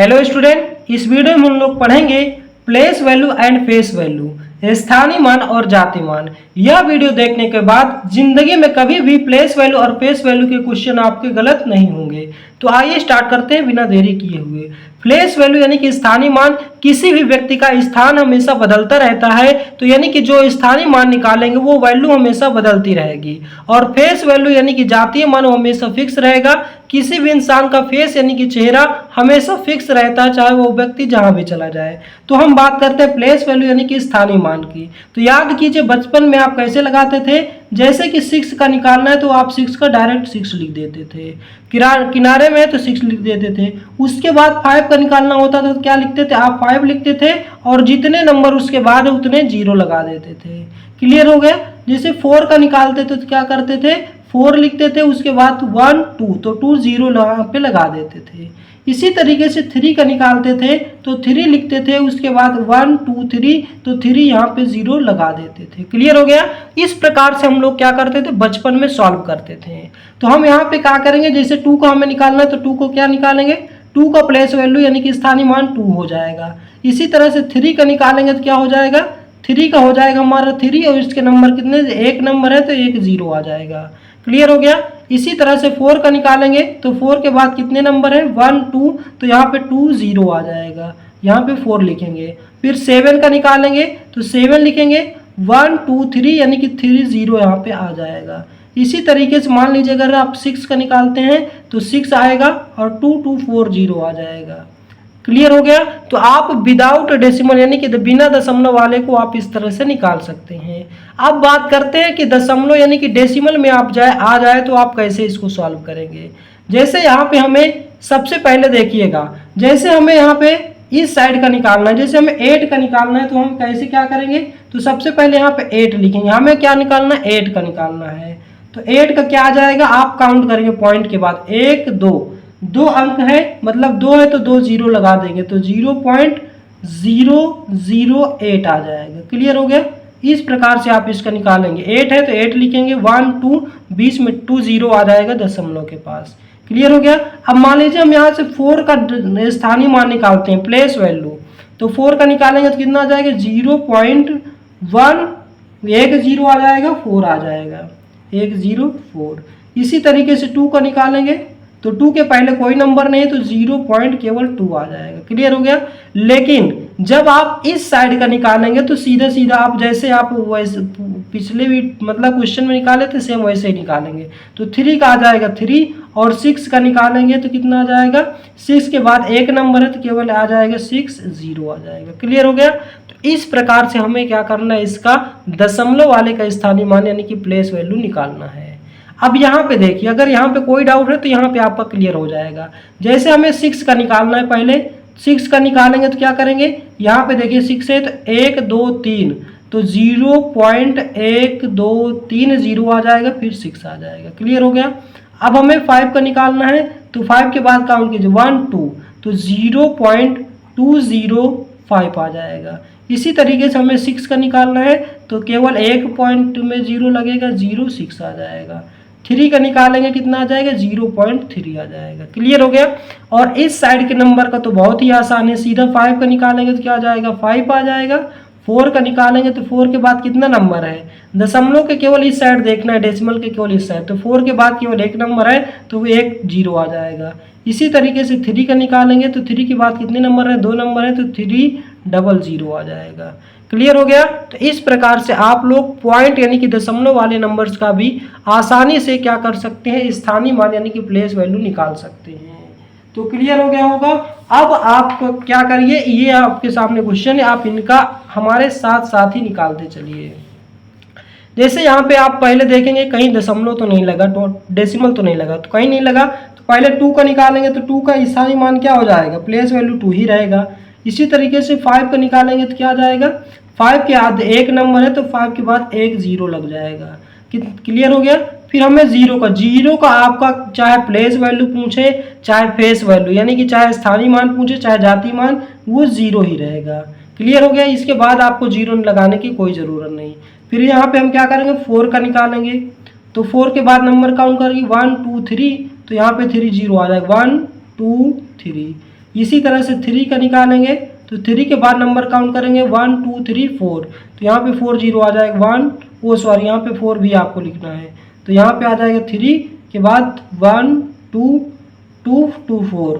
Hello student, इस video में हम लोग पढ़ेंगे place value and face value, स्थानीय मान और जाति मान। यह वीडियो देखने के बाद जिंदगी में कभी भी प्लेस वैल्यू और फेस वैल्यू के क्वेश्चन आपके गलत नहीं होंगे। तो आइए स्टार्ट करते हैं बिना देरी किए हुए। प्लेस वैल्यू यानी कि स्थानीय मान, किसी भी व्यक्ति का स्थान हमेशा बदलता रहता है, तो यानी कि जो स्थानीय मान निकालेंगे वो वैल्यू हमेशा बदलती रहेगी। और फेस वैल्यू यानी कि जातीय मान वो हमेशा फिक्स रहेगा। किसी भी इंसान का फेस यानी कि चेहरा हमेशा फिक्स रहता है, चाहे वो व्यक्ति जहां भी चला जाए। तो हम बात करते हैं प्लेस वैल्यू यानी कि स्थानीय मान की। तो याद कीजिए बचपन में आप कैसे लगाते थे, जैसे कि 6 का निकालना है तो आप 6 का डायरेक्ट 6 लिख देते थे, किनारे में है तो 6 लिख देते थे। उसके बाद 5 का निकालना होता था तो क्या लिखते थे, आप 5 लिखते थे और जितने नंबर उसके बाद उतने 0 लगा देते थे। क्लियर हो गया। जैसे 4 का निकालते थे तो क्या करते थे, 4 लिखते थे, उसके बाद 1 2 तो 2 0 यहाँ पे लगा देते थे। इसी तरीके से 3 का निकालते थे तो 3 लिखते थे, उसके बाद 1 2 3 तो 3 यहाँ पे 0 लगा देते थे। क्लियर हो गया। इस प्रकार से हम लोग क्या करते थे, बचपन में सॉल्व करते थे। तो हम यहाँ पे क्या करेंगे, जैसे 2 को हमें निकालना है तो 2 को क्या निकालेंगे, 2 का प्लेस वैल्यू यानी कि स्थानीय मान 2 हो जाएगा। इसी तरह से 3 का निकालेंगे तो क्या हो जाएगा, 3 का हो जाएगा हमारा 3 और इसके नंबर कितने, एक नंबर है तो एक 0 आ जाएगा। क्लियर हो गया। इसी तरह से 4 का निकालेंगे तो 4 के बाद कितने नंबर है, 1 2 तो यहाँ पे 2 0 आ जाएगा, यहाँ पे 4 लिखेंगे। फिर 7 का निकालेंगे तो 7 लिखेंगे, 1 2 3 यानी कि 3 0 यहाँ पे आ जाएगा। इसी तरीके से मान लीजिए अगर आप 6 का निकालते हैं तो 6 आएगा और 2 2 4 0 आ जाएगा। क्लियर हो गया। तो आप विदाउट डेसिमल यानी कि बिना दशमलव वाले को आप इस तरह से निकाल सकते हैं। अब बात करते हैं कि दशमलव यानी कि डेसिमल में आप आ जाए तो आप कैसे इसको सॉल्व करेंगे। जैसे यहाँ पे हमें सबसे पहले देखिएगा, जैसे हमें यहाँ पे इस साइड का निकालना है, जैसे हमें 8 का निकालना है तो हम कैसे क्या करेंगे, तो सबसे पहले यहाँ पे 8 लिखेंगे। हमें क्या निकालना है, 8 का निकालना है। तो 8 का क्या आ जाएगा, आप काउंट करेंगे पॉइंट के बाद, 1 2 दो अंक है, मतलब 2 है तो 2 0 लगा देंगे तो 0.008 आ जाएगा। क्लियर हो गया। इस प्रकार से आप इसका निकालेंगे, 8 है तो 8 लिखेंगे, 1 2 बीच में 2 0 आ जाएगा दशमलव के पास। क्लियर हो गया। अब मान लीजिए हम यहाँ से 4 का स्थानीय मान निकालते हैं, प्लेस वैल्यू। तो 4 का निकालेंगे तो कितना आ जाएगा, 0.1 एक 0 आ जाएगा, 4 आ जाएगा, 1 0 4। इसी तरीके से 2 का निकालेंगे तो 2 के पहले कोई नंबर नहीं है तो 0 केवल 2 आ जाएगा। क्लियर हो गया। लेकिन जब आप इस साइड का निकालेंगे तो सीधा सीधा आप जैसे आप वैसे पिछले भी मतलब क्वेश्चन में निकाले थे सेम वैसे ही निकालेंगे। तो 3 का आ जाएगा 3 और 6 का निकालेंगे तो कितना आ जाएगा, 6 के बाद एक नंबर है तो केवल आ जाएगा 6 0 आ जाएगा। क्लियर हो गया। तो इस प्रकार से हमें क्या करना है, इसका दशमलव वाले का स्थानीय मान यानी कि प्लेस वैल्यू निकालना है। अब यहाँ पे देखिए, अगर यहाँ पे कोई डाउट है तो यहाँ पे आपका क्लियर हो जाएगा। जैसे हमें 6 का निकालना है, पहले 6 का निकालेंगे तो क्या करेंगे, यहाँ पे देखिए 6 है तो 1 2 3 तो 0.123 0 आ जाएगा, फिर 6 आ जाएगा। क्लियर हो गया। अब हमें 5 का निकालना है तो 5 के बाद काउंट कीजिए 1 2 तो 0.205 आ जाएगा। इसी तरीके से हमें 6 का निकालना है तो केवल एक पॉइंट में 0 लगेगा, 0.6 आ जाएगा। 3 का निकालेंगे कितना आ जाएगा, 0.3 आ जाएगा। क्लियर हो गया। और इस साइड के नंबर का तो बहुत ही आसान है, सीधा 5 का निकालेंगे तो क्या आ जाएगा, 5 आ जाएगा। 4 का निकालेंगे तो 4 के बाद कितना नंबर है, दशमलव के केवल इस साइड देखना है, डेसिमल के केवल इस साइड। तो 4 के बाद केवल एक नंबर है तो वो 1 0 आ जाएगा। इसी तरीके से 3 का निकालेंगे तो 3 के बाद कितने नंबर है, 2 नंबर है तो 3 00 आ जाएगा। क्लियर हो गया। तो इस प्रकार से आप लोग पॉइंट यानी कि दशमलव वाले नंबर्स का भी आसानी से क्या कर सकते हैं, स्थानीय मान यानी कि प्लेस वैल्यू निकाल सकते हैं। तो क्लियर हो गया होगा। अब आप क्या करिए, ये आपके सामने क्वेश्चन है, आप इनका हमारे साथ साथ ही निकालते चलिए। जैसे यहाँ पे आप पहले देखेंगे कहीं दशमलव तो नहीं लगा, डेसिमल तो नहीं लगा, तो कहीं नहीं लगा तो पहले 2 का निकालेंगे तो 2 का स्थानीय मान क्या हो जाएगा, प्लेस वैल्यू 2 ही रहेगा। इसी तरीके से 5 का निकालेंगे तो क्या आ जाएगा, 5 के आधे एक नंबर है तो 5 के बाद एक 0 लग जाएगा। क्लियर हो गया। फिर हमें 0 का आपका चाहे प्लेस वैल्यू पूछे चाहे फेस वैल्यू यानी कि चाहे स्थानीय मान पूछे चाहे जातीय मान, वो 0 ही रहेगा। क्लियर हो गया। इसके बाद आपको 0 लगाने की कोई ज़रूरत नहीं। फिर यहाँ पे हम क्या करेंगे, 4 का निकालेंगे तो 4 के बाद नंबर काउंट करेंगे 1 2 3 तो यहाँ पे 3 0 आ जाएगा, 1 2 3। इसी तरह से 3 का निकालेंगे तो 3 के बाद नंबर काउंट करेंगे 1 2 3 4, तो यहाँ पे 4 0 आ जाएगा। यहाँ पे 4 भी आपको लिखना है, तो यहाँ पे आ जाएगा 3 के बाद 1 2 2 2 4।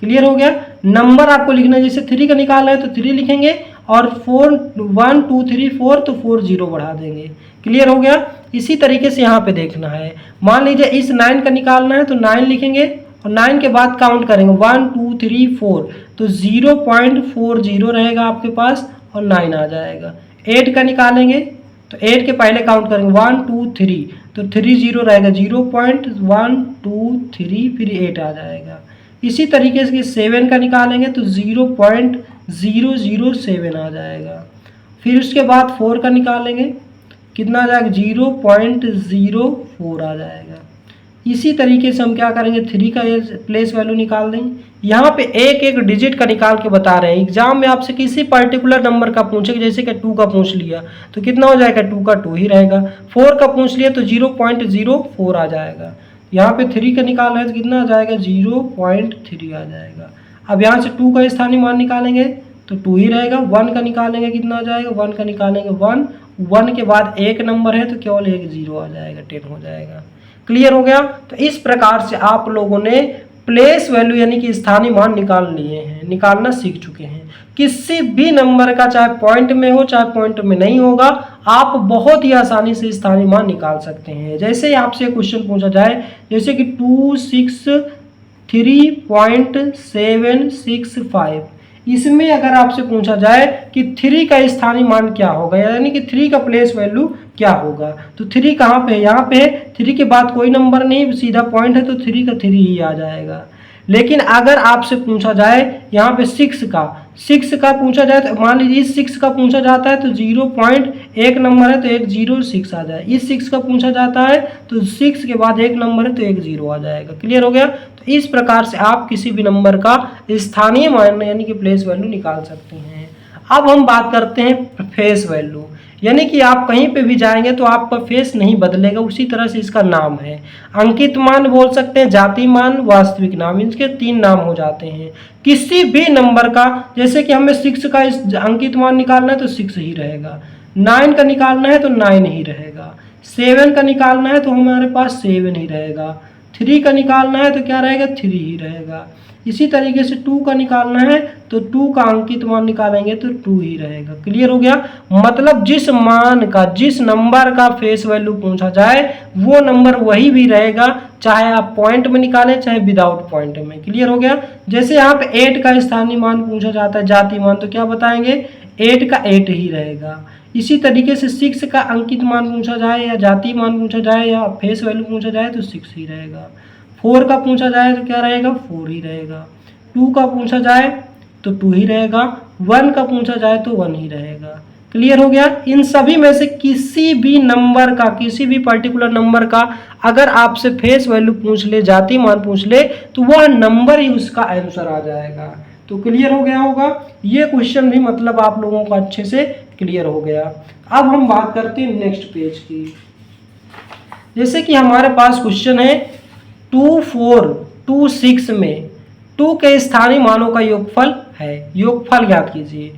क्लियर हो गया। नंबर आपको लिखना है, जैसे 3 का निकालना है तो 3 लिखेंगे और 4 1 2 3 4 तो 4 0 बढ़ा देंगे। क्लियर हो गया। इसी तरीके से यहाँ पे देखना है, मान लीजिए इस 9 का निकालना है तो 9 लिखेंगे और 9 के बाद काउंट करेंगे 1 2 3 4, तो 0.40 रहेगा आपके पास और 9 आ जाएगा। 8 का निकालेंगे तो 8 के पहले काउंट करेंगे 1 2 3, तो 3 0 रहेगा, 0.123 फिर 8 आ जाएगा। इसी तरीके से 7 का निकालेंगे तो 0.007 आ जाएगा। फिर उसके बाद 4 का निकालेंगे, कितना आ जाएगा, 0.04 आ जाएगा। इसी तरीके से हम क्या करेंगे, 3 का प्लेस वैल्यू निकाल देंगे। यहाँ पे एक एक डिजिट का निकाल के बता रहे हैं। एग्जाम में आपसे किसी पर्टिकुलर नंबर का पूछेगा, जैसे कि 2 का पूछ लिया तो कितना हो जाएगा, 2 का 2 ही रहेगा। 4 का पूछ लिया तो 0.04 आ जाएगा। यहाँ पे 3 का निकालना है तो कितना आ जाएगा, 0.3 आ जाएगा। अब यहाँ से 2 का स्थानीय मान निकालेंगे तो 2 ही रहेगा। 1 का निकालेंगे कितना आ जाएगा, 1 का निकालेंगे 1, 1 के बाद एक नंबर है तो केवल एक 0 आ जाएगा, 10 हो जाएगा। क्लियर हो गया। तो इस प्रकार से आप लोगों ने प्लेस वैल्यू यानी कि स्थानीय मान निकाल लिए हैं, निकालना सीख चुके हैं। किसी भी नंबर का चाहे पॉइंट में हो चाहे पॉइंट में नहीं होगा, आप बहुत ही आसानी से स्थानीय मान निकाल सकते हैं। जैसे आपसे क्वेश्चन पूछा जाए, जैसे कि 263.765, इसमें अगर आपसे पूछा जाए कि 3 का स्थानीय मान क्या होगा, यानी कि 3 का प्लेस वैल्यू क्या होगा, तो 3 कहाँ पे है, यहाँ पे 3 के बाद कोई नंबर नहीं, सीधा पॉइंट है तो 3 का 3 ही आ जाएगा। लेकिन अगर आपसे पूछा जाए यहाँ पे 6 का पूछा जाए तो मान लीजिए इस 6 का पूछा जाता है तो 0.1 नंबर है तो 106 आ जाए। इस 6 का पूछा जाता है तो 6 के बाद एक नंबर है तो 10 आ जाएगा। क्लियर हो गया। तो इस प्रकार से आप किसी भी नंबर का स्थानीय मान यानी कि प्लेस वैल्यू निकाल सकते हैं। अब हम बात करते हैं फेस वैल्यू, यानी कि आप कहीं पे भी जाएंगे तो आपका फेस नहीं बदलेगा, उसी तरह से इसका नाम है। अंकित मान बोल सकते हैं, जाति मान, वास्तविक नाम, इनके 3 नाम हो जाते हैं। किसी भी नंबर का, जैसे कि हमें 6 का अंकित मान निकालना है तो 6 ही रहेगा, 9 का निकालना है तो 9 ही रहेगा, 7 का निकालना है तो हमारे पास 7 ही रहेगा, 3 का निकालना है तो क्या रहेगा, 3 ही रहेगा। इसी तरीके से 2 का निकालना है तो 2 का अंकित मान निकालेंगे तो 2 ही रहेगा। क्लियर हो गया। मतलब जिस मान का, जिस नंबर का फेस वैल्यू पूछा जाए वो नंबर वही भी रहेगा, चाहे आप पॉइंट में निकालें चाहे विदाउट पॉइंट में। क्लियर हो गया। जैसे यहाँ पे 8 का स्थानीय मान पूछा जाता है, जाति मान, तो क्या बताएंगे, 8 का 8 ही रहेगा। इसी तरीके से 6 का अंकित मान पूछा जाए या जाति मान पूछा जाए या फेस वैल्यू पूछा जाए तो 6 ही रहेगा। 4 का पूछा जाए तो क्या रहेगा, 4 ही रहेगा। 2 का पूछा जाए तो 2 ही रहेगा। 1 का पूछा जाए तो 1 ही रहेगा। क्लियर हो गया। इन सभी में से किसी भी नंबर का, किसी भी पर्टिकुलर नंबर का अगर आपसे फेस वैल्यू पूछ ले, जाति मान पूछ ले, तो वह नंबर ही उसका आंसर आ जाएगा। तो क्लियर हो गया होगा। ये क्वेश्चन भी मतलब आप लोगों को अच्छे से क्लियर हो गया। अब हम बात करते हैं नेक्स्ट पेज की। जैसे कि हमारे पास क्वेश्चन है 2426 में 2 के स्थानीय मानों का योगफल है। योगफल ज्ञात कीजिए।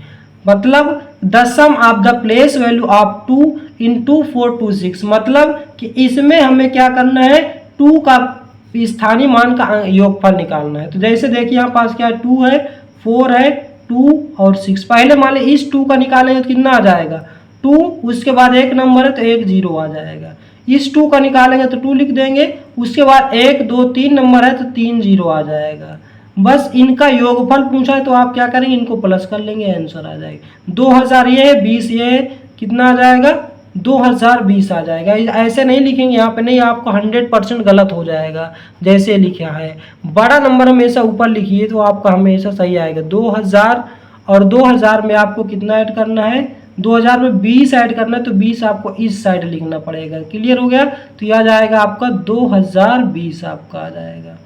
मतलब the sum of the place value of 2 in 2426, मतलब कि इसमें हमें क्या करना है, 2 का स्थानीय मान का योगफल निकालना है। तो जैसे देखिए यहाँ पास क्या है, 2 है, 4 है, 2 और 6। पहले मान लीजिए इस 2 का निकालेंगे तो कितना आ जाएगा, 2, उसके बाद एक नंबर है तो 1 0 आ जाएगा। इस 2 का निकालेंगे तो 2 लिख देंगे, उसके बाद 1 2 3 नंबर है तो 3 0 आ जाएगा। बस इनका योगफल पूछा है तो आप क्या करेंगे, इनको प्लस कर लेंगे, आंसर आ जाएगा। 2000 ये है, 20 ये है, कितना आ जाएगा, 2020 आ जाएगा। ऐसे नहीं लिखेंगे यहाँ पे, नहीं, आपको 100% गलत हो जाएगा। जैसे लिखा है बड़ा नंबर हमेशा ऊपर लिखिए तो आपका हमेशा सही आएगा। 2000 और 2000 में आपको कितना ऐड करना है, 2000 में 20 ऐड करना है तो 20 आपको इस साइड लिखना पड़ेगा। क्लियर हो गया। तो यह आ जाएगा आपका 2020 आपका आ जाएगा।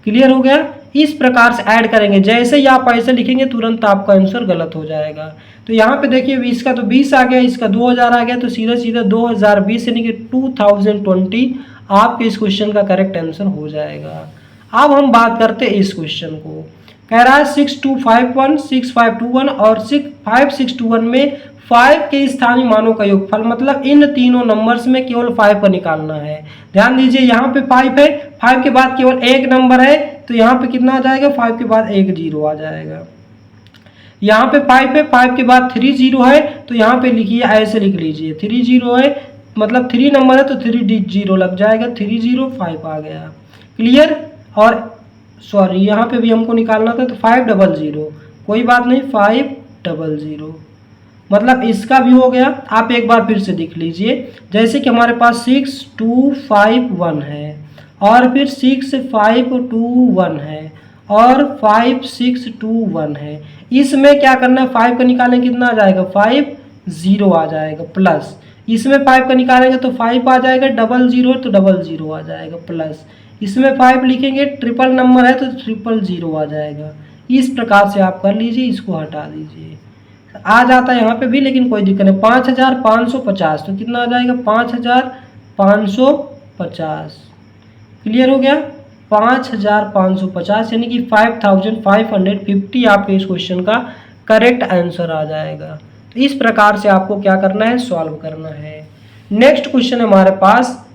क्लियर हो गया। इस प्रकार से ऐड करेंगे, जैसे ही आप ऐसे लिखेंगे तुरंत आपका आंसर गलत हो जाएगा। तो यहाँ पे देखिए इसका तो 20 आ गया, इसका 2000 आ गया, तो सीधा सीधा 2020 यानी कि 2020 आपके इस क्वेश्चन का करेक्ट आंसर हो जाएगा। अब हम बात करते हैं इस क्वेश्चन को। कह रहा है 6251, 6521 और 5621 में 5 के स्थानीय मानों का योगफल, मतलब इन तीनों नंबर्स में केवल 5 का निकालना है। ध्यान दीजिए यहाँ पे 5 है, 5 के बाद केवल एक नंबर है, तो यहाँ पे कितना आ जाएगा, 5 के बाद एक जीरो आ जाएगा। यहाँ पे 5 है, 5 के बाद 3 जीरो है, तो यहाँ पे लिखिए, ऐसे लिख लीजिए, 3 जीरो है मतलब 3 नंबर है तो 3 जीरो लग जाएगा, 305 आ गया। क्लियर। और सॉरी यहाँ पे भी हमको निकालना था, तो 500, कोई बात नहीं, 500 मतलब इसका भी हो गया। आप एक बार फिर से देख लीजिए, जैसे कि हमारे पास 6251 है और फिर 6521 है और 5621 है। इसमें क्या करना है, 5 का निकालेंगे कितना आ जाएगा, 50 आ जाएगा, प्लस इसमें 5 का निकालेंगे तो 5 आ जाएगा, 00 तो 00 आ जाएगा, प्लस इसमें 5 लिखेंगे, ट्रिपल नंबर है तो 000 आ जाएगा। इस प्रकार से आप कर लीजिए, इसको हटा दीजिए, आ जाता है यहाँ पे भी, लेकिन कोई दिक्कत नहीं। 5550, तो कितना आ जाएगा, 5550। क्लियर हो गया, 5550 यानी कि 5550 आपके इस क्वेश्चन का करेक्ट आंसर आ जाएगा। तो इस प्रकार से आपको क्या करना है, सॉल्व करना है। नेक्स्ट क्वेश्चन हमारे पास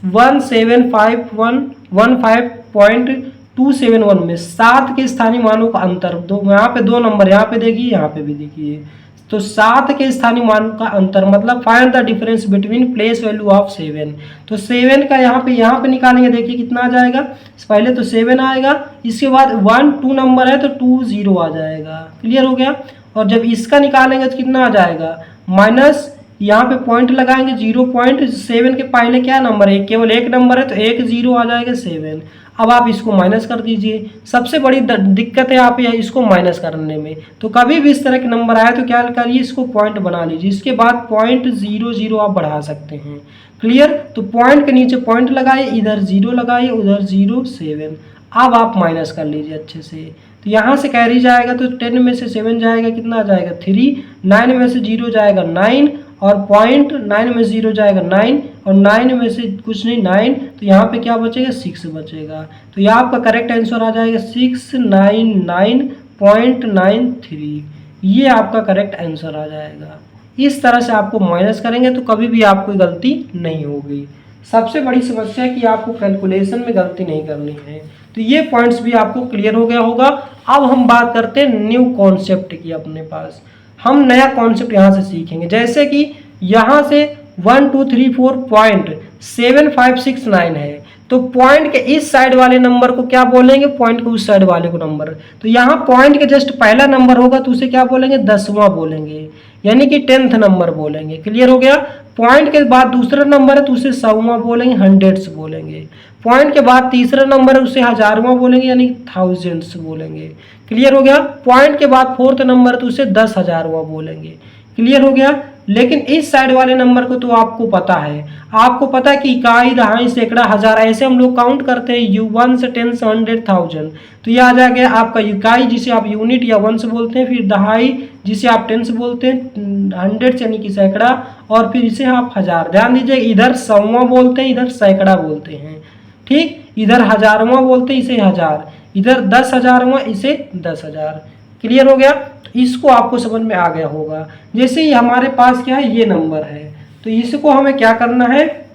15.271 में 7 के स्थानीय मानों का अंतर, दो यहाँ पे दो नंबर, यहाँ पे देखिए यहाँ पे भी देखिए, तो 7 के स्थानीय मान का अंतर, मतलब find the difference between place value of 7। तो 7 का यहाँ पे निकालेंगे, देखिए कितना आ जाएगा, पहले तो 7 आएगा, इसके बाद 1 2 नंबर है तो 20 आ जाएगा। क्लियर हो गया। और जब इसका निकालेंगे तो कितना आ जाएगा, माइनस यहाँ पे पॉइंट लगाएंगे 0.7 के पहले क्या नंबर है, केवल एक नंबर है तो 10 आ जाएगा 7। अब आप इसको माइनस कर दीजिए। सबसे बड़ी दिक्कत है आप इसको माइनस करने में, तो कभी भी इस तरह के नंबर आए तो क्या करिए, इसको पॉइंट बना लीजिए, इसके बाद 0.00 आप बढ़ा सकते हैं। क्लियर। तो पॉइंट के नीचे पॉइंट लगाइए, इधर 0 लगाइए, उधर 0 7। अब आप माइनस कर लीजिए अच्छे से, तो यहाँ से कैरी जाएगा तो 10 में से 7 जाएगा, कितना आ जाएगा 3, 9 में से 0 जाएगा 9 और 0.9 में 0 जाएगा 9 और 9 में से कुछ नहीं 9, तो यहाँ पे क्या बचेगा 6 बचेगा। तो यह आपका करेक्ट आंसर आ जाएगा 699.93, ये आपका करेक्ट आंसर आ जाएगा। इस तरह से आपको माइनस करेंगे तो कभी भी आपको गलती नहीं होगी। सबसे बड़ी समस्या है कि आपको कैलकुलेशन में गलती नहीं करनी है। तो ये पॉइंट्स भी आपको क्लियर हो गया होगा। अब हम बात करते हैं न्यू कॉन्सेप्ट की। अपने पास हम नया कॉन्सेप्ट यहाँ से सीखेंगे, जैसे कि यहाँ से 1 2 3 4 पॉइंट 7 5 6 9 है, तो पॉइंट के इस साइड वाले नंबर को क्या बोलेंगे, पॉइंट के उस साइड वाले को नंबर। तो यहाँ पॉइंट के जस्ट पहला नंबर होगा तो उसे क्या बोलेंगे, 10वां बोलेंगे, यानी कि 10th नंबर बोलेंगे। क्लियर हो गया। पॉइंट के बाद दूसरा नंबर है तो उसे 100वां बोलेंगे, 100s बोलेंगे। पॉइंट के बाद तीसरा नंबर है उसे 1000वां बोलेंगे, यानी 1000s बोलेंगे। क्लियर हो गया। पॉइंट के बाद 4th नंबर है तो उसे 10,000वां बोलेंगे। क्लियर हो गया। लेकिन इस साइड वाले नंबर को तो आपको पता है, आपको पता है कि इकाई, दहाई, सैकड़ा, हजार, ऐसे हम लोग काउंट करते हैं, 1 से 10 से 100 1000। तो ये आ जाएगा आपका इकाई जिसे आप यूनिट या 1 से बोलते हैं, फिर दहाई जिसे आप 10 से बोलते हैं, 100 यानी कि सैकड़ा, और फिर इसे आप हजार। ध्यान दीजिए, इधर 100वां बोलते हैं, इधर सैकड़ा बोलते हैं। ठीक, इधर 1000वां बोलते हैं, इसे हजार, इधर 10,000वां, इसे 10,000। क्लियर हो गया। इसको आपको समझ में आ गया होगा। जैसे ही हमारे पास क्या है, ये नंबर है, तो इसको हमें क्या करना है,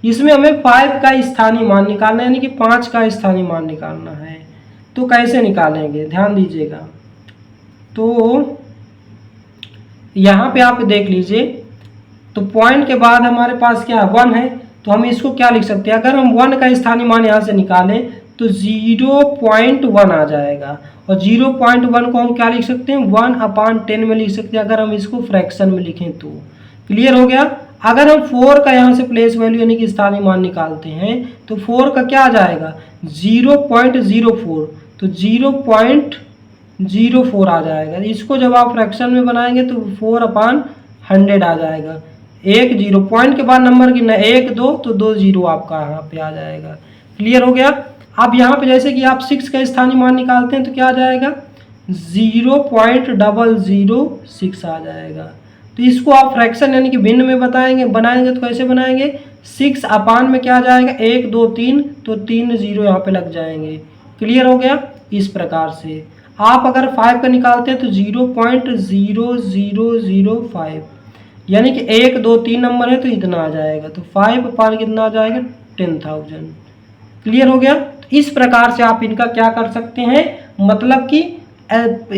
इसमें हमें 5 का स्थानीय मान निकालना है, यानी कि 5 का स्थानीय मान निकालना है। तो कैसे निकालेंगे, ध्यान दीजिएगा। तो यहाँ पे आप देख लीजिए, तो पॉइंट के बाद हमारे पास क्या है, 1 है, तो हम इसको क्या लिख सकते हैं, अगर हम 1 का स्थानीय मान यहाँ से निकालें तो 0.1 आ जाएगा, और 0.1 को हम क्या लिख सकते हैं, 1/10 में लिख सकते हैं, अगर हम इसको फ्रैक्शन में लिखें तो। क्लियर हो गया। अगर हम 4 का यहाँ से प्लेस वैल्यू यानी कि स्थानीय मान निकालते हैं तो 4 का क्या आ जाएगा, 0.04, तो 0.04 आ जाएगा। इसको जब आप फ्रैक्शन में बनाएंगे तो 4/100 आ जाएगा। 1 0 पॉइंट के बाद नंबर गिनना, 1 2 तो 2 0 आपका यहाँ पे आ जाएगा। क्लियर हो गया। अब यहाँ पे जैसे कि आप 6 का स्थानीय मान निकालते हैं तो क्या आ जाएगा, 0.006 आ जाएगा। तो इसको आप फ्रैक्शन यानी कि भिन्न में बनाएंगे तो कैसे बनाएंगे, 6/, में क्या आ जाएगा, 1 2 3, तो 3 0 यहाँ पे लग जाएंगे। क्लियर हो गया। इस प्रकार से। आप अगर 5 का निकालते हैं तो 0.0005, यानी कि 1 2 3 नंबर है तो इतना आ जाएगा। तो 5 अपान कितना आ जाएगा 10,000। क्लियर हो गया। तो इस प्रकार से आप इनका क्या कर सकते हैं, मतलब कि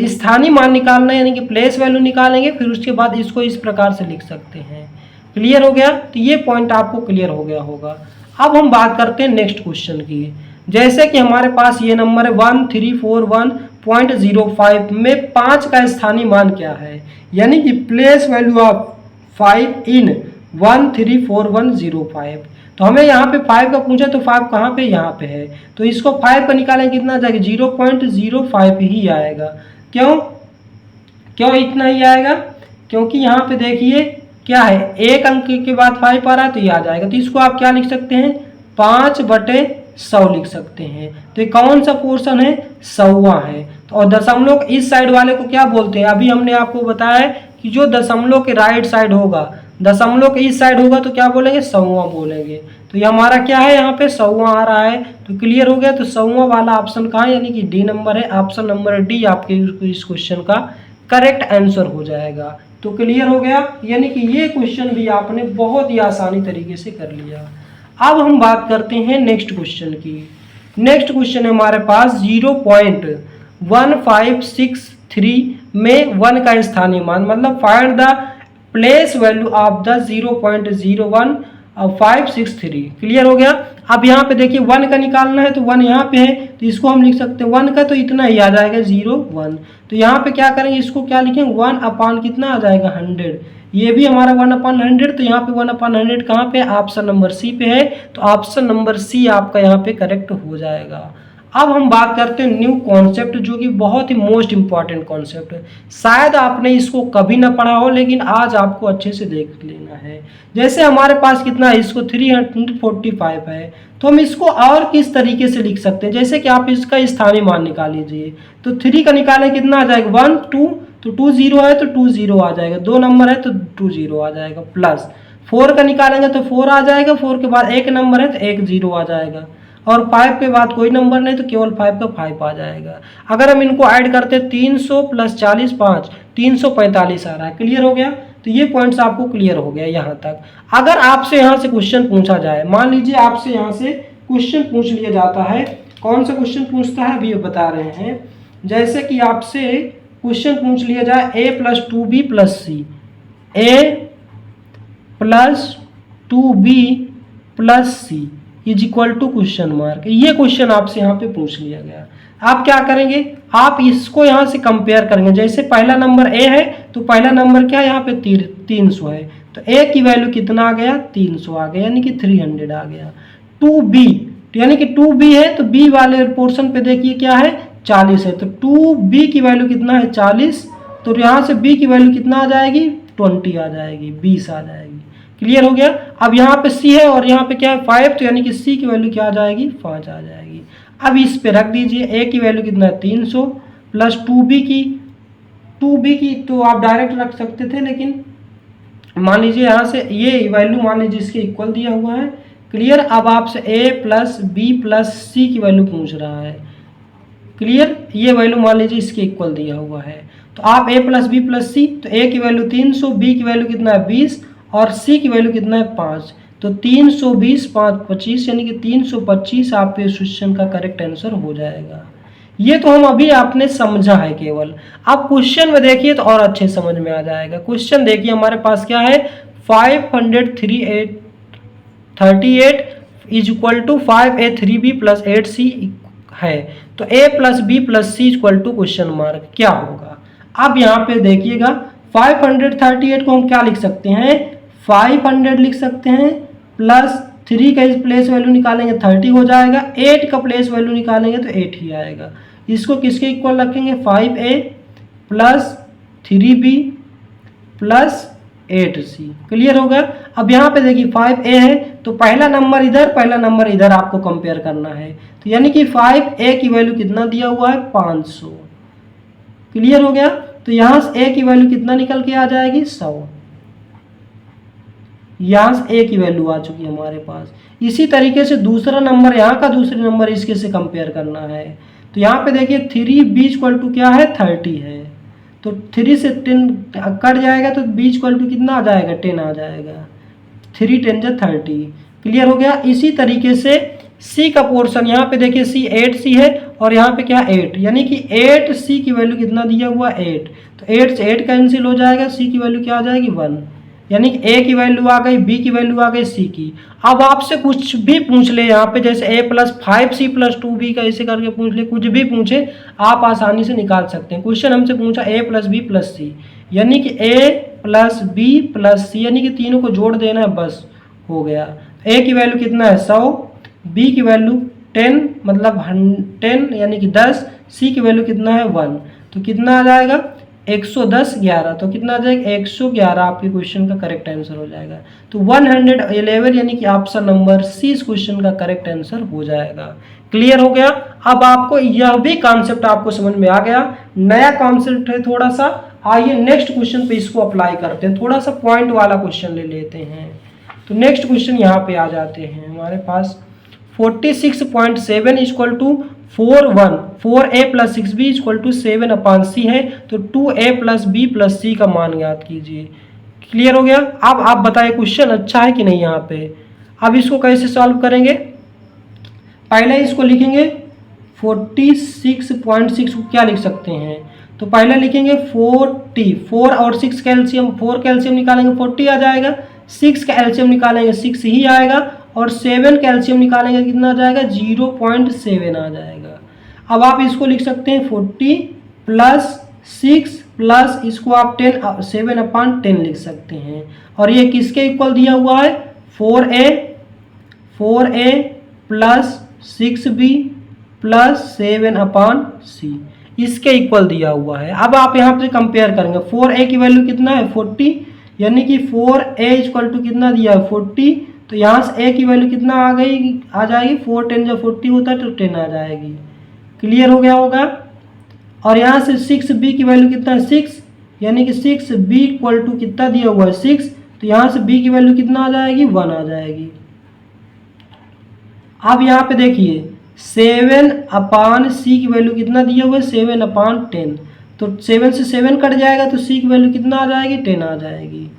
स्थानीय मान निकालना है, यानी कि प्लेस वैल्यू निकालेंगे, फिर उसके बाद इसको इस प्रकार से लिख सकते हैं। क्लियर हो गया। तो ये पॉइंट आपको क्लियर हो गया होगा। अब हम बात करते हैं नेक्स्ट क्वेश्चन की। जैसे कि हमारे पास ये नंबर है 1341.05 में 5 का स्थानीय मान क्या है, यानी कि प्लेस वैल्यू ऑफ 5 इन 134105। तो हमें यहाँ पे 5 का पूछा, तो 5 कहाँ पे, यहाँ पे है। तो इसको 5 का निकालें कितना आ जाएगा 0.05 ही आएगा। क्यों क्यों इतना ही आएगा, क्योंकि यहाँ पे देखिए क्या है, एक अंक के बाद 5 आ रहा है तो ये आ जाएगा। तो इसको आप क्या लिख सकते हैं 5/100 लिख सकते हैं। तो ये कौन सा पोर्शन है, 100वां है। तो और दशमलव इस साइड वाले को क्या बोलते हैं, अभी हमने आपको बताया है कि जो दशमलव के राइट साइड होगा, दशमलव के इस साइड होगा तो क्या बोलेंगे 100वां बोलेंगे। तो ये हमारा क्या है, यहाँ पे 100वां आ रहा है। तो क्लियर हो गया। तो 100वां वाला ऑप्शन कहाँ है, यानी कि डी नंबर है। ऑप्शन नंबर डी आपके इस क्वेश्चन का करेक्ट आंसर हो जाएगा। तो क्लियर हो गया, यानी कि ये क्वेश्चन भी आपने बहुत ही आसानी तरीके से कर लिया। अब हम बात करते हैं नेक्स्ट क्वेश्चन की। नेक्स्ट क्वेश्चन है हमारे पास 0.1563 में 1 का स्थानीय मान, मतलब find the place value of the 0.01563। Clear हो गया। अब यहाँ पे देखिए 1 का निकालना है, तो 1 यहाँ पे है तो इसको हम लिख सकते हैं 1 का तो इतना ही आ जाएगा 0 1। तो यहाँ पे क्या करेंगे, इसको क्या लिखेंगे 1 अपान कितना आ जाएगा 100। ये भी हमारा 1/100। तो यहाँ पे 1/100 कहाँ पे, ऑप्शन नंबर सी पे है। तो ऑप्शन नंबर सी आपका यहाँ पे करेक्ट हो जाएगा। अब हम बात करते हैं न्यू कॉन्सेप्ट, जो कि बहुत ही मोस्ट इंपॉर्टेंट कॉन्सेप्ट है। शायद आपने इसको कभी ना पढ़ा हो, लेकिन आज आपको अच्छे से देख लेना है। जैसे हमारे पास कितना है, इसको 345 है, तो हम इसको और किस तरीके से लिख सकते हैं। जैसे कि आप इसका स्थानीय मान निकाल लीजिए। तो 3 का निकालें कितना आ जाएगा 1 2, तो 2 0 है तो 2 0 आ जाएगा, 2 नंबर है तो 2 0 आ जाएगा। प्लस 4 का निकालेंगे तो 4 आ जाएगा, 4 के बाद एक नंबर है तो 1 0 आ जाएगा, और 5 के बाद कोई नंबर नहीं तो केवल 5 का 5 आ जाएगा। अगर हम इनको ऐड करते हैं 300 + 40 5 345 आ रहा है। क्लियर हो गया। तो ये पॉइंट्स आपको क्लियर हो गया यहाँ तक। अगर आपसे यहाँ से क्वेश्चन पूछा जाए, मान लीजिए आपसे यहाँ से क्वेश्चन पूछ लिया जाता है, कौन सा क्वेश्चन पूछता है अभी ये बता रहे हैं। जैसे कि आपसे क्वेश्चन पूछ लिया जाए a + 2b + c, a + 2b + c = question mark. ये क्वेश्चन आपसे यहाँ पे पूछ लिया गया। आप क्या करेंगे, आप इसको यहाँ से कंपेयर करेंगे। जैसे पहला नंबर ए है तो पहला नंबर क्या है, यहाँ पे 300 है, तो ए की वैल्यू कितना आ गया 300 आ गया, यानी कि 300 आ गया। 2b, यानी कि 2b है तो b वाले पोर्शन पे देखिए क्या है 40 है, तो 2b की वैल्यू कितना है 40, तो यहाँ से b की वैल्यू कितना आ जाएगी 20 आ जाएगी, 20 आ जाएगी। क्लियर हो गया। अब यहाँ पे c है और यहाँ पे क्या है 5, तो यानी कि c की वैल्यू क्या आ जाएगी 5 आ जाएगी। अब इस पे रख दीजिए, a की वैल्यू कितना है 300 प्लस 2b की तो आप डायरेक्ट रख सकते थे, लेकिन मान लीजिए यहाँ से ये वैल्यू मान लीजिए इसके इक्वल दिया हुआ है। क्लियर। अब आपसे a + b + c की वैल्यू पूछ रहा है। क्लियर। ये वैल्यू मान लीजिए इसके इक्वल दिया हुआ है, तो आप a + b + c, तो a की वैल्यू 300, b की वैल्यू कितना है 20 और c की वैल्यू कितना है 5, तो 320 5 25, यानी कि 325 आपके इस क्वेश्चन का करेक्ट आंसर हो जाएगा। ये तो हम अभी आपने समझा है केवल। अब क्वेश्चन में देखिए तो और अच्छे समझ में आ जाएगा। क्वेश्चन देखिए हमारे पास क्या है 538 = 5a 3b + 8c है, तो a + b + c = question mark क्या होगा। अब यहाँ पे देखिएगा 538 को हम क्या लिख सकते हैं 500 लिख सकते हैं, प्लस 3 का इस प्लेस वैल्यू निकालेंगे 30 हो जाएगा, 8 का प्लेस वैल्यू निकालेंगे तो 8 ही आएगा। इसको किसके इक्वल रखेंगे 5a + 3b + 8c। क्लियर होगा। अब यहाँ पे देखिए 5a है तो पहला नंबर इधर पहला नंबर इधर आपको कंपेयर करना है, तो यानी कि 5a की वैल्यू कितना दिया हुआ है 500। क्लियर हो गया। तो यहाँ से a की वैल्यू कितना निकल के आ जाएगी 100। यहाँ से a की वैल्यू आ चुकी है हमारे पास। इसी तरीके से दूसरा नंबर यहाँ का दूसरे नंबर इसके से कंपेयर करना है, तो यहाँ पे देखिए 3b इक्वल टू क्या है 30 है, तो 3 से 10 कट जाएगा तो b इक्वल टू कितना आ जाएगा 10 आ जाएगा, 3 10 जा 30। क्लियर हो गया। इसी तरीके से c का पोर्शन यहाँ पे देखिए c 8c है और यहाँ पे क्या 8, यानी कि 8c की वैल्यू कितना दिया हुआ 8, तो 8 से 8 कैंसिल हो जाएगा, c की वैल्यू क्या आ जाएगी 1, यानी कि a की वैल्यू आ गई, b की वैल्यू आ गई, c की। अब आपसे कुछ भी पूछ ले यहाँ पे, जैसे a + 5c + 2b का ऐसे करके पूछ ले, कुछ भी पूछे आप आसानी से निकाल सकते हैं। क्वेश्चन हमसे पूछा a + b + c, यानी कि a + b + c, यानी कि तीनों को जोड़ देना है, बस हो गया। a की वैल्यू कितना है 100, b की वैल्यू 10 मतलब 10 यानी कि 10, c की वैल्यू कितना है 1, तो कितना आ जाएगा 110 11, तो कितना आ जाएगा 111 आपके क्वेश्चन का करेक्ट आंसर हो जाएगा। तो 111 यानी कि ऑप्शन नंबर सी इस क्वेश्चन का करेक्ट आंसर हो जाएगा। क्लियर हो गया। अब आपको यह भी कॉन्सेप्ट आपको समझ में आ गया, नया कॉन्सेप्ट है थोड़ा सा। आइए नेक्स्ट क्वेश्चन पे इसको अप्लाई करते हैं, थोड़ा सा पॉइंट वाला क्वेश्चन ले लेते हैं। तो नेक्स्ट क्वेश्चन यहाँ पे आ जाते हैं हमारे पास 46.7 equal to 4a + 6b equal to 7/c है, तो 2a + b + c का मान ज्ञात कीजिए। क्लियर हो गया। अब आप बताइए क्वेश्चन अच्छा है कि नहीं यहाँ पे। अब इसको कैसे सॉल्व करेंगे, पहले इसको लिखेंगे 46.6 को क्या लिख सकते हैं, तो पहले लिखेंगे 4 और 6 कैल्शियम, 4 कैल्शियम निकालेंगे 40 आ जाएगा, 6 का एल्शियम निकालेंगे 6 ही आएगा, और 7 कैल्शियम निकालेंगे कितना आ जाएगा 0.7 आ जाएगा। अब आप इसको लिख सकते हैं 40 + 6 प्लस इसको आप 7/10 लिख सकते हैं, और ये किसके इक्वल दिया हुआ है 4a + 6b + 7/c, इसके इक्वल दिया हुआ है। अब आप यहाँ पे कंपेयर करेंगे, 4a की वैल्यू कितना है 40, यानी कि 4a इक्वल टू कितना दिया है 40, तो यहाँ से a की वैल्यू कितना आ जाएगी 4 10 जब 40 होता है तो 10 आ जाएगी। क्लियर हो गया होगा। और यहाँ से 6b की वैल्यू कितना है 6, यानी कि 6b इक्वल टू कितना दिया हुआ है 6, तो यहाँ से b की वैल्यू कितना आ जाएगी 1 आ जाएगी। अब यहाँ पे देखिए 7/c की वैल्यू कितना दिया हुआ है 7/10, तो 7 से 7 कट जाएगा तो c की वैल्यू कितना आ जाएगी 10 आ जाएगी।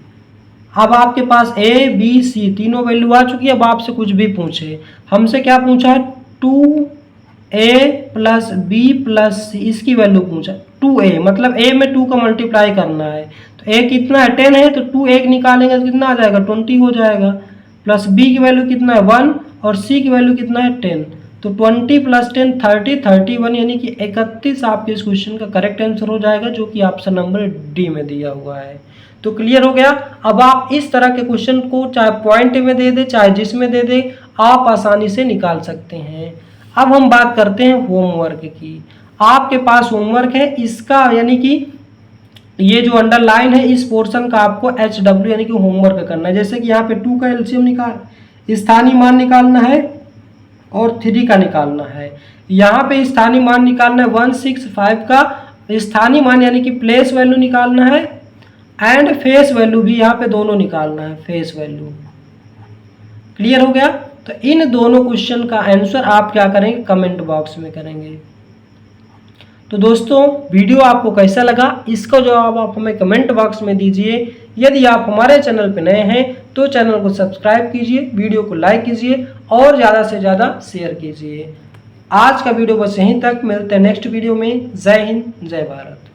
अब आपके पास a b c तीनों वैल्यू आ चुकी है। अब आपसे कुछ भी पूछे, हमसे क्या पूछा है 2a + b + c, इसकी वैल्यू पूछा 2a, मतलब a में 2 का मल्टीप्लाई करना है, तो a कितना है 10 है, तो 2 1 निकालेंगे तो कितना आ जाएगा 20 हो जाएगा, प्लस b की वैल्यू कितना है 1 और c की वैल्यू कितना है 10, तो 20 + 10 30 31, यानी कि 31 आपके इस क्वेश्चन का करेक्ट आंसर हो जाएगा, जो कि ऑप्शन नंबर डी में दिया हुआ है। तो क्लियर हो गया। अब आप इस तरह के क्वेश्चन को चाहे पॉइंट में दे दे चाहे जिसमें दे दे, आप आसानी से निकाल सकते हैं। अब हम बात करते हैं होमवर्क की। आपके पास होमवर्क है इसका, यानी कि ये जो अंडरलाइन है इस पोर्शन का आपको HW यानी कि होमवर्क करना है। जैसे कि यहाँ पे 2 का एलसीएम स्थानीय मान निकालना है और 3 का निकालना है। यहाँ पे स्थानीय मान निकालना है 165 का स्थानीय मान, यानी कि प्लेस वैल्यू निकालना है, एंड फेस वैल्यू भी यहाँ पे दोनों निकालना है, फेस वैल्यू। क्लियर हो गया। तो इन दोनों क्वेश्चन का आंसर आप क्या करेंगे कमेंट बॉक्स में करेंगे। तो दोस्तों वीडियो आपको कैसा लगा इसका जवाब आप हमें कमेंट बॉक्स में दीजिए। यदि आप हमारे चैनल पर नए हैं तो चैनल को सब्सक्राइब कीजिए, वीडियो को लाइक कीजिए और ज़्यादा से ज़्यादा शेयर कीजिए। आज का वीडियो बस यहीं तक, मिलते हैं नेक्स्ट वीडियो में। जय हिंद, जय भारत।